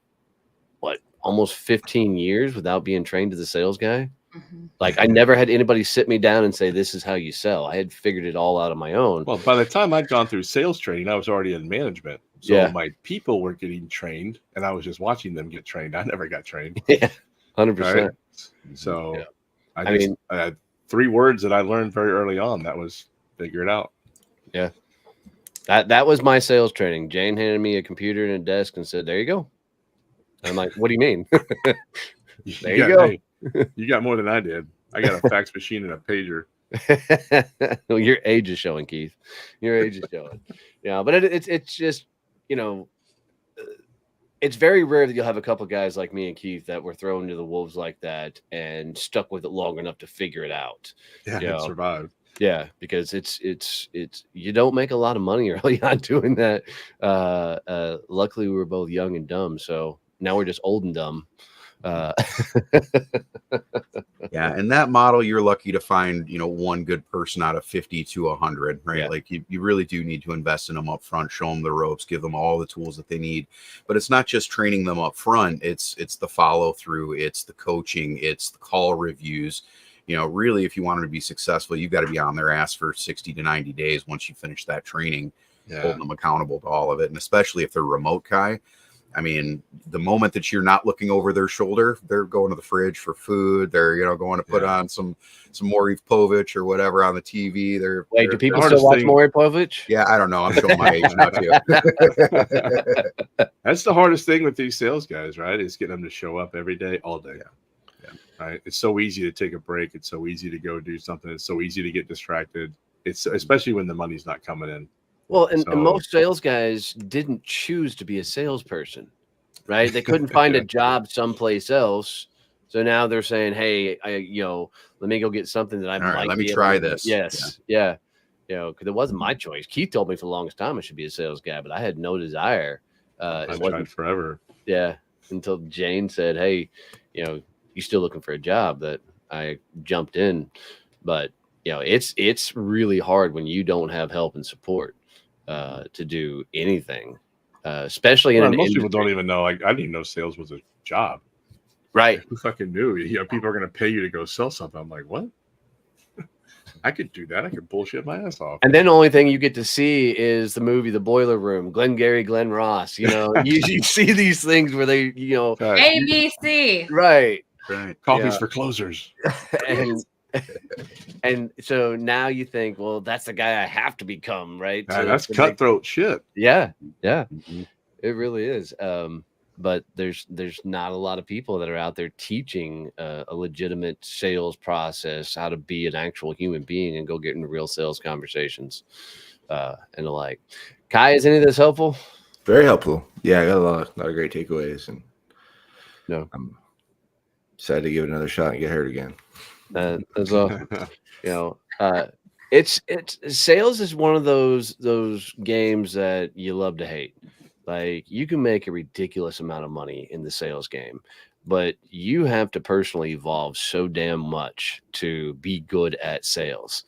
almost 15 years without being trained as a sales guy. Mm-hmm. Like, I never had anybody sit me down and say, this is how you sell. I had figured it all out on my own. Well, by the time I'd gone through sales training, I was already in management. So my people were getting trained and I was just watching them get trained. I never got trained. Yeah, 100%. Right? So I had 3 words that I learned very early on. That was figure it out. Yeah. That was my sales training. Jane handed me a computer and a desk and said, there you go. And I'm like, what do you mean? There you go. Hey, you got more than I did. I got a fax machine and a pager. Well, your age is showing, Keith. Your age is showing. Yeah, but it's just, you know, it's very rare that you'll have a couple guys like me and Keith that were thrown to the wolves like that and stuck with it long enough to figure it out. Yeah, you and know? survive. Yeah, because it's you don't make a lot of money early on doing that. Luckily, we were both young and dumb, so now we're just old and dumb. Yeah, and that model, you're lucky to find, you know, one good person out of 50 to 100, right? Yeah. Like you really do need to invest in them up front, show them the ropes, give them all the tools that they need. But it's not just training them up front, it's the follow through, it's the coaching, it's the call reviews. You know, really, if you want them to be successful, you've got to be on their ass for 60 to 90 days once you finish that training, holding them accountable to all of it. And especially if they're remote, Kai. I mean, the moment that you're not looking over their shoulder, they're going to the fridge for food. They're, you know, going to put on some Maury Povich or whatever on the TV. Wait, do people still watch Maury Povich? Yeah, I don't know. I'm showing my age now too. That's the hardest thing with these sales guys, right? Is getting them to show up every day, all day. Yeah. Right. It's so easy to take a break. It's so easy to go do something. It's so easy to get distracted. It's especially when the money's not coming in. Well, and most sales guys didn't choose to be a salesperson, right? They couldn't find a job someplace else. So now they're saying, hey, let me go get something that I might. Right, let me try this. Yes. Yeah. You know, because it wasn't my choice. Keith told me for the longest time I should be a sales guy, but I had no desire. I've tried forever. Yeah. Until Jane said, hey, you know, you still looking for a job, that I jumped in. But, you know, it's really hard when you don't have help and support to do anything, especially in most people don't even know. Like, I didn't even know sales was a job. Right? Who fucking knew? You know, people are going to pay you to go sell something. I'm like, what? I could do that. I could bullshit my ass off. And then the only thing you get to see is the movie The Boiler Room, Glengarry Glen Ross. You know, you see these things where they, you know, ABC. Right. Coffees for closers. And so now you think, well, that's the guy I have to become, right? That's cutthroat shit. Yeah. It really is. But there's not a lot of people that are out there teaching a legitimate sales process, how to be an actual human being and go get into real sales conversations and the like. Kai, is any of this helpful? Very helpful. Yeah, I got a lot of great takeaways, and I'm excited to give it another shot and get hurt again. That's all. You know, it's sales is one of those games that you love to hate. Like, you can make a ridiculous amount of money in the sales game, but you have to personally evolve so damn much to be good at sales.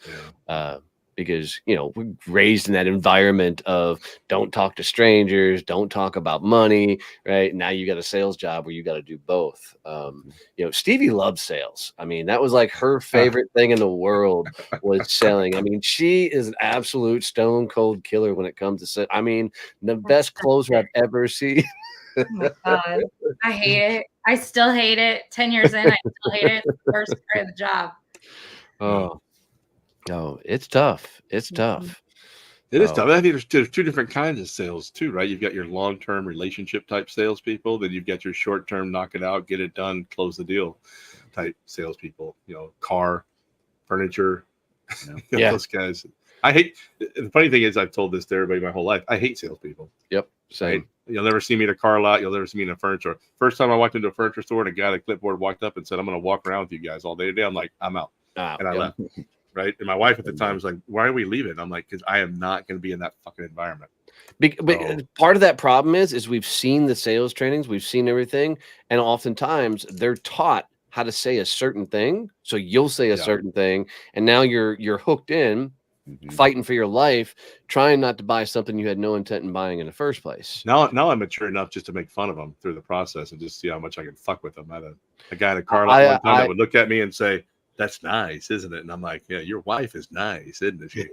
Because, you know, we're raised in that environment of don't talk to strangers, don't talk about money, right? Now you got a sales job where you got to do both. You know, Stevie loves sales. I mean, that was like her favorite thing in the world was selling. I mean, she is an absolute stone cold killer when it comes to sales. I mean, the best closer I've ever seen. Oh my God. I hate it. I still hate it. 10 years in, I still hate it. First part of the job. Oh. No, it's tough. It's tough. It is tough. I think there's two different kinds of sales too, right? You've got your long-term relationship type salespeople, then you've got your short-term knock it out, get it done, close the deal type salespeople. You know, car, furniture, those guys. I hate. The funny thing is, I've told this to everybody my whole life. I hate salespeople. Yep, same. You'll never see me at a car lot. You'll never see me in a furniture. First time I walked into a furniture store and a guy at a clipboard walked up and said, "I'm going to walk around with you guys all day today." I'm like, "I'm out," and I left. Right. And my wife at the time was like, why are we leaving? I'm like, because I am not going to be in that fucking environment. But part of that problem is we've seen the sales trainings, we've seen everything. And oftentimes they're taught how to say a certain thing. So you'll say a certain thing. And now you're hooked in, fighting for your life, trying not to buy something you had no intent in buying in the first place. Now I'm mature enough just to make fun of them through the process and just see how much I can fuck with them. I had a guy in a car lot one time that would look at me and say, "That's nice, isn't it?" And I'm like, "Yeah, your wife is nice, isn't she?"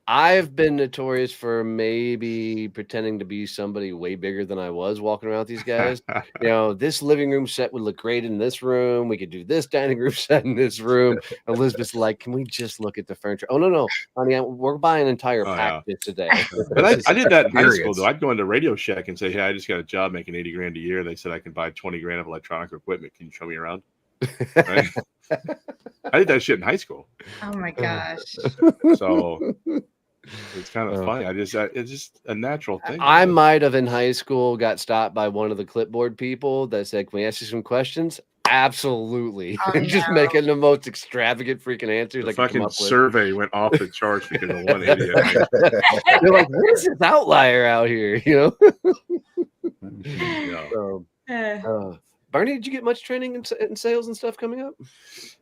I've been notorious for maybe pretending to be somebody way bigger than I was walking around with these guys. You know, this living room set would look great in this room. We could do this dining room set in this room. Elizabeth's like, "Can we just look at the furniture?" "Oh, no, honey, we're buying an entire package today." But I did that in high school, though. I'd go into Radio Shack and say, "Hey, I just got a job making $80,000 a year. They said I can buy $20,000 of electronic equipment. Can you show me around?" Right? I did that shit in high school. Oh my gosh. So it's kind of funny. It's just a natural thing. I might have in high school got stopped by one of the clipboard people that said, "Can we ask you some questions?" Absolutely. Oh, Just no. making the most extravagant freaking answers. The I could come fucking up with. survey went off the charts because of one idiot. They're like, "What is this outlier out here?" You know. So, Barney, did you get much training in sales and stuff coming up?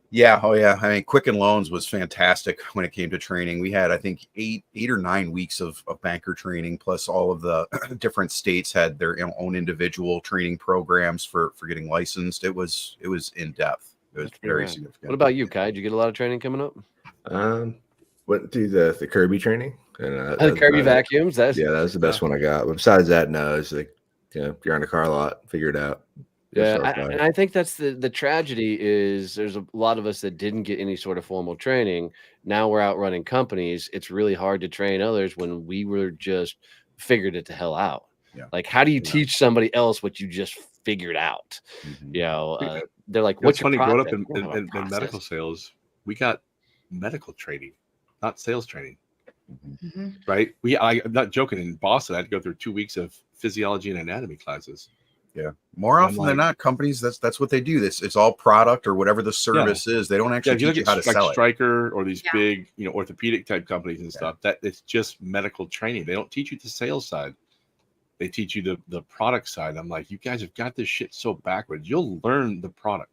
Yeah. Oh, yeah. I mean, Quicken Loans was fantastic when it came to training. We had, I think, eight or 9 weeks of banker training, plus all of the different states had their own individual training programs for getting licensed. It was in depth. It was very significant. What about you, Kai? Did you get a lot of training coming up? Went through the Kirby training. And, Kirby vacuums. That was the best one I got. But besides that, no, it's like, you're on a car lot, figure it out. Yeah, and I think that's the tragedy is there's a lot of us that didn't get any sort of formal training. Now we're out running companies. It's really hard to train others when we were just figured it the hell out. Yeah. Like, how do you teach somebody else what you just figured out? They're like, "What's funny?" your Growing up in medical sales, we got medical training, not sales training. Right? I'm not joking. In Boston, I had to go through 2 weeks of physiology and anatomy classes. Yeah, more often than not, companies that's what they do. It's all product or whatever the service is. They don't actually teach you how to sell it. Stryker or these big, orthopedic type companies and stuff. That it's just medical training. They don't teach you the sales side. They teach you the product side. I'm like, you guys have got this shit so backwards. You'll learn the product,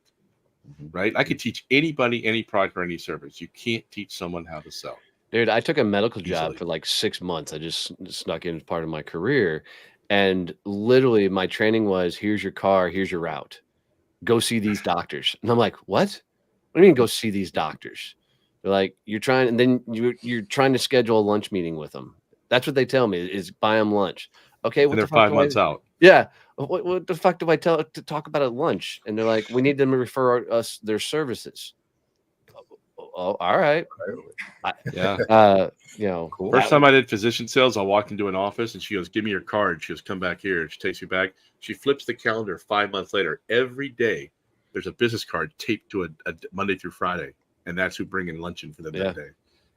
right? I could teach anybody any product or any service. You can't teach someone how to sell. Dude, I took a medical job for like 6 months. I just snuck in as part of my career. And literally my training was, here's your car, here's your route. Go see these doctors. And I'm like, what? What do you mean go see these doctors? They're like, you're trying to schedule a lunch meeting with them. That's what they tell me is buy them lunch. Okay. What they're 5 months out. Yeah. What the fuck do I tell to talk about at lunch? And they're like, we need them to refer us their services. Oh, all right. Cool. First time I did physician sales, I walked into an office and she goes, "Give me your card." She goes, "Come back here." And she takes me back. She flips the calendar 5 months later. Every day, there's a business card taped to a Monday through Friday, and that's who bring in luncheon for them that day.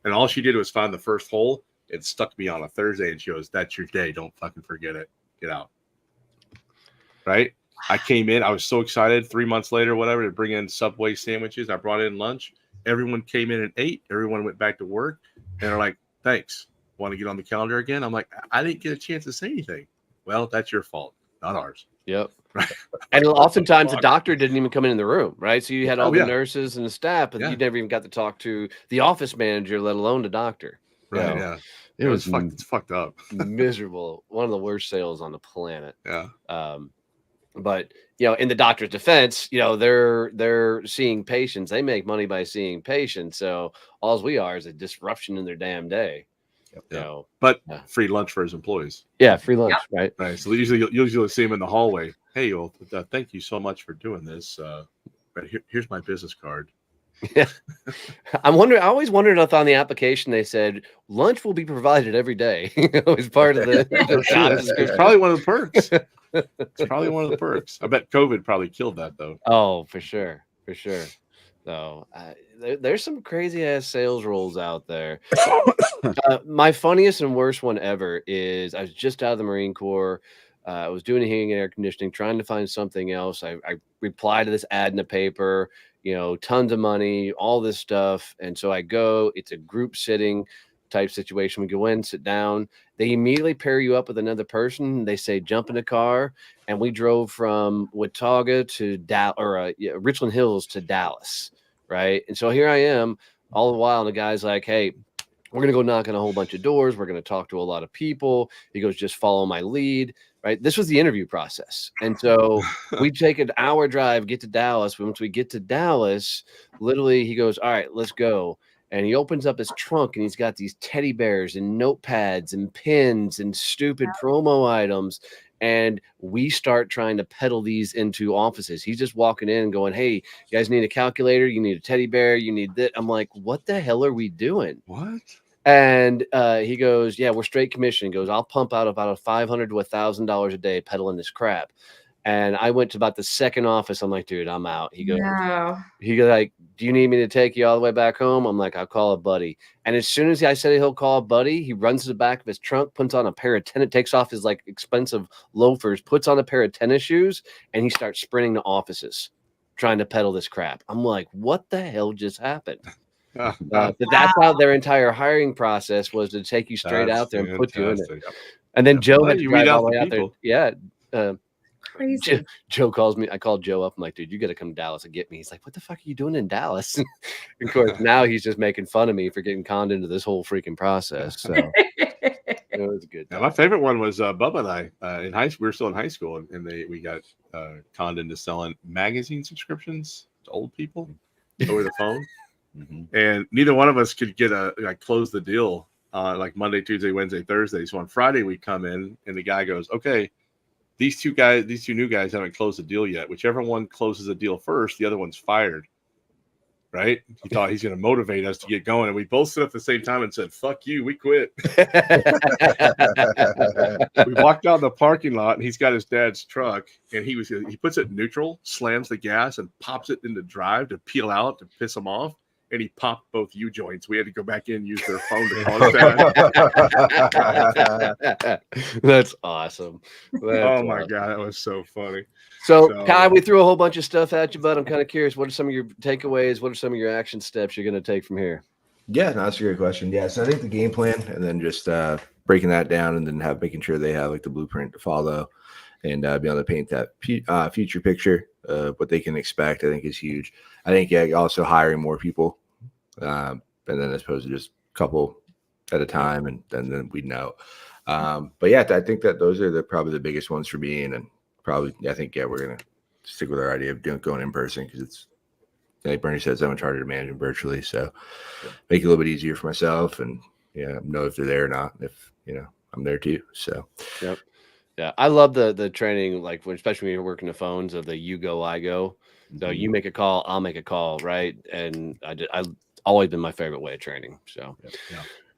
And all she did was find the first hole and stuck me on a Thursday. And she goes, "That's your day. Don't fucking forget it. Get out." Right? I came in. I was so excited. 3 months later, whatever, to bring in Subway sandwiches. I brought in lunch. Everyone came in and ate. Everyone went back to work. And they're like, "Thanks. Want to get on the calendar again?" I'm like, "I didn't get a chance to say anything." Well, that's your fault, not ours. Yep. Right. And oftentimes the doctor didn't even come in the room, right? So you had all the nurses and the staff, and you never even got to talk to the office manager, let alone the doctor. Right. Yeah. It was it's fucked up. Miserable. One of the worst sales on the planet. Yeah. But in the doctor's defense, they're seeing patients. They make money by seeing patients. So all we are is a disruption in their damn day. But free lunch for his employees. Yeah, free lunch, right? Right. So you'll usually see him in the hallway. "Hey, well, thank you so much for doing this. But here's my business card." Yeah. I always wondered if on the application they said lunch will be provided every day. As part of the it's probably one of the perks. It's probably one of the perks. I bet COVID probably killed that though. Oh, for sure. So there's some crazy ass sales roles out there. My funniest and worst one ever is I was just out of the Marine Corps. I was doing heating and air conditioning, trying to find something else. I replied to this ad in the paper, tons of money, all this stuff. And so I go, it's a group sitting type situation. We go in, sit down. They immediately pair you up with another person. They say, jump in the car. And we drove from Watauga to Richland Hills to Dallas. Right. And so here I am all the while. And the guy's like, "Hey, we're going to go knock on a whole bunch of doors. We're going to talk to a lot of people." He goes, "Just follow my lead." Right. This was the interview process. And so we take an hour drive, get to Dallas. Once we get to Dallas, literally he goes, "All right, let's go." And he opens up his trunk and he's got these teddy bears and notepads and pins and stupid promo items. And we start trying to peddle these into offices. He's just walking in and going, "Hey, you guys need a calculator? You need a teddy bear? You need that?" I'm like, "What the hell are we doing?" What? And he goes, "Yeah, we're straight commission." He goes, "I'll pump out about $500 to $1,000 a day peddling this crap." And I went to about the second office. I'm like, dude, I'm out. He goes, No. like, do you need me to take you all the way back home? I'm like, I'll call a buddy. And as soon as I said he'll call a buddy, he runs to the back of his trunk, puts on a pair of tennis, takes off his like expensive loafers, puts on a pair of tennis shoes, and he starts sprinting to offices trying to peddle this crap. I'm like, what the hell just happened? But that's how their entire hiring process was, to take you straight out there and put you in it. And then Joe had to drive all the way out there. Yeah. Crazy. Joe calls me. I called Joe up. I'm like, dude, you got to come to Dallas and get me. He's like, what the fuck are you doing in Dallas? Of course, now he's just making fun of me for getting conned into this whole freaking process. So it was good. Yeah, my favorite one was Bubba and I in high school. We were still in high school, and we got conned into selling magazine subscriptions to old people over the phone. And neither one of us could get close the deal on like Monday, Tuesday, Wednesday, Thursday. So on Friday we come in and the guy goes, okay, these two new guys haven't closed the deal yet. Whichever one closes the deal first, the other one's fired. Right? He thought he's going to motivate us to get going. And we both stood up at the same time and said, fuck you, we quit. We walked out the parking lot and he's got his dad's truck and he puts it in neutral, slams the gas and pops it into drive to peel out to piss him off. And he popped both U joints. We had to go back in and use their phone to call his dad. That's awesome. Oh my God, that was so funny. So, Kai, we threw a whole bunch of stuff at you, but I'm kind of curious. What are some of your takeaways? What are some of your action steps you're going to take from here? Yeah, no, that's a great question. Yeah, so I think the game plan, and then just breaking that down, and then making sure they have like the blueprint to follow, and be able to paint that future picture of what they can expect, I think is huge. I think also hiring more people, and then as opposed to just a couple at a time, and then we know. But yeah, I think that those are probably the biggest ones for me, and then probably I think we're gonna stick with our idea of going in person because it's like Bernie says, so much harder to manage them virtually. So make it a little bit easier for myself, and know if they're there or not. If I'm there too. So yep. Yeah, I love the training, like especially when you're working the phones of the you go, I go. So you make a call, I'll make a call, right? And I've always been my favorite way of training. So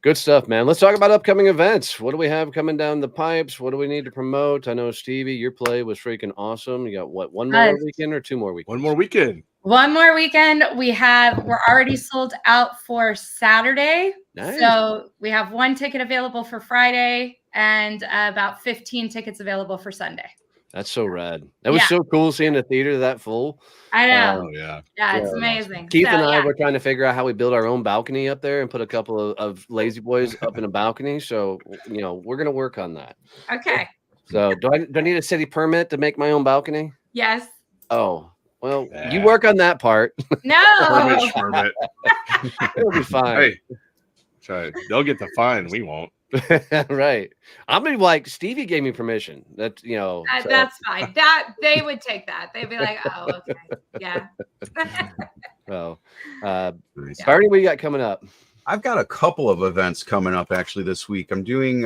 good stuff, man. Let's talk about upcoming events. What do we have coming down the pipes? What do we need to promote? I know, Stevie, your play was freaking awesome. You got what, one more weekend or two more weekends? One more weekend. One more weekend. We're already sold out for Saturday. Nice. So we have one ticket available for Friday and about 15 tickets available for Sunday. That's so rad. That was so cool seeing the theater that full. I know. Oh, yeah. Yeah, it's amazing. Keith and I were trying to figure out how we build our own balcony up there and put a couple of lazy boys up in a balcony. So, we're going to work on that. Okay. So do I need a city permit to make my own balcony? Yes. Oh, well, you work on that part. No. Permit. It'll be fine. Hey, sorry. They'll get the fine. We won't. Right. I'm gonna be like, Stevie gave me permission. That so. That's fine. That they would take that. They'd be like, oh, okay, yeah. Well, Bernie, what you got coming up? I've got a couple of events coming up actually this week. I'm doing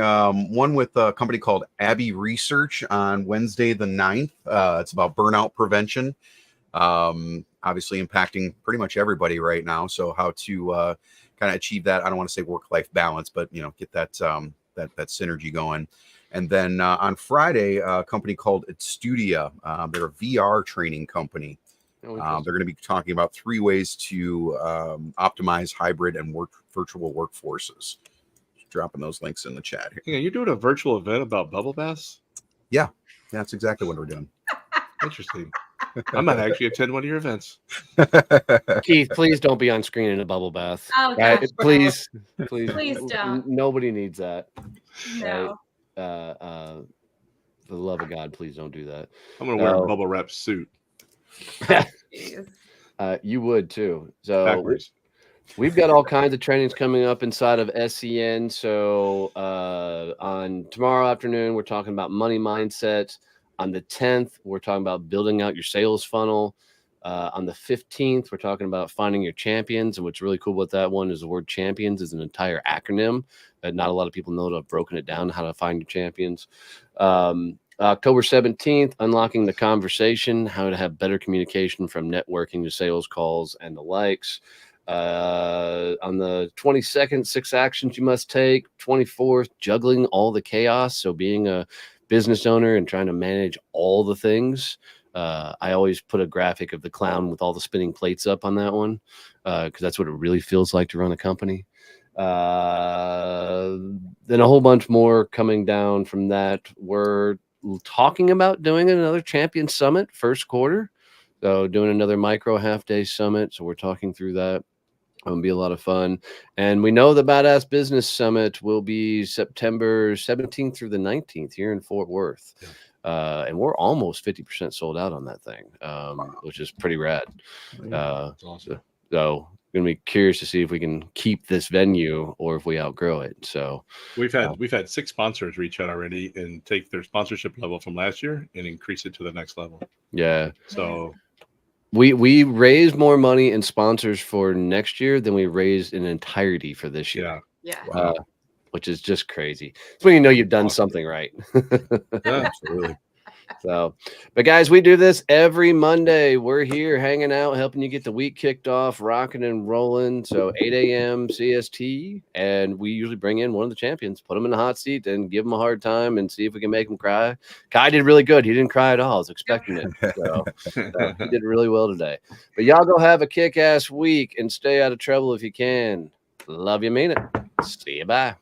one with a company called Abbey Research on Wednesday the 9th. It's about burnout prevention. Obviously impacting pretty much everybody right now. So how to kind of achieve that. I don't want to say work-life balance, but get that that synergy going. And then on Friday, a company called Studia. They're a VR training company. They're going to be talking about 3 ways to optimize hybrid and virtual workforces. Just dropping those links in the chat here. Yeah, you're doing a virtual event about bubble baths? Yeah, that's exactly what we're doing. Interesting. I might actually attend one of your events. Keith, please don't be on screen in a bubble bath. Oh, gosh, please. Please don't. Nobody needs that. No. Right? For the love of God, please don't do that. I'm going to wear a bubble wrap suit. You would too. So backwards. We've got all kinds of trainings coming up inside of SCN. So on tomorrow afternoon, we're talking about money mindset. On the 10th, we're talking about building out your sales funnel. On the 15th, we're talking about finding your champions. And what's really cool about that one is the word champions is an entire acronym that not a lot of people know. I've broken it down how to find your champions. October 17th, unlocking the conversation, how to have better communication from networking to sales calls and the likes. On the 22nd, 6 actions you must take. 24th, juggling all the chaos. So being a business owner and trying to manage all the things. I always put a graphic of the clown with all the spinning plates up on that one, because that's what it really feels like to run a company. Then a whole bunch more coming down from that. We're talking about doing another champion summit first quarter. So doing another micro half-day summit. So we're talking through that. It'll be a lot of fun. And we know the Badass Business Summit will be September 17th through the 19th here in Fort Worth. Yeah. And we're almost 50% sold out on that thing, which is pretty rad. That's awesome. So going to be curious to see if we can keep this venue or if we outgrow it. So we've had 6 sponsors reach out already and take their sponsorship level from last year and increase it to the next level. Yeah. So we raised more money in sponsors for next year than we raised in entirety for this year. Yeah. Wow. Which is just crazy. It's when you know you've done something right. Yeah, absolutely. So, but guys, we do this every Monday. We're here hanging out, helping you get the week kicked off, rocking and rolling. So 8 AM CST, and we usually bring in one of the champions, put them in the hot seat, and give them a hard time and see if we can make them cry. Kai did really good. He didn't cry at all. I was expecting it. So he did really well today. But y'all go have a kick-ass week and stay out of trouble if you can. Love you, mean it. See you, bye.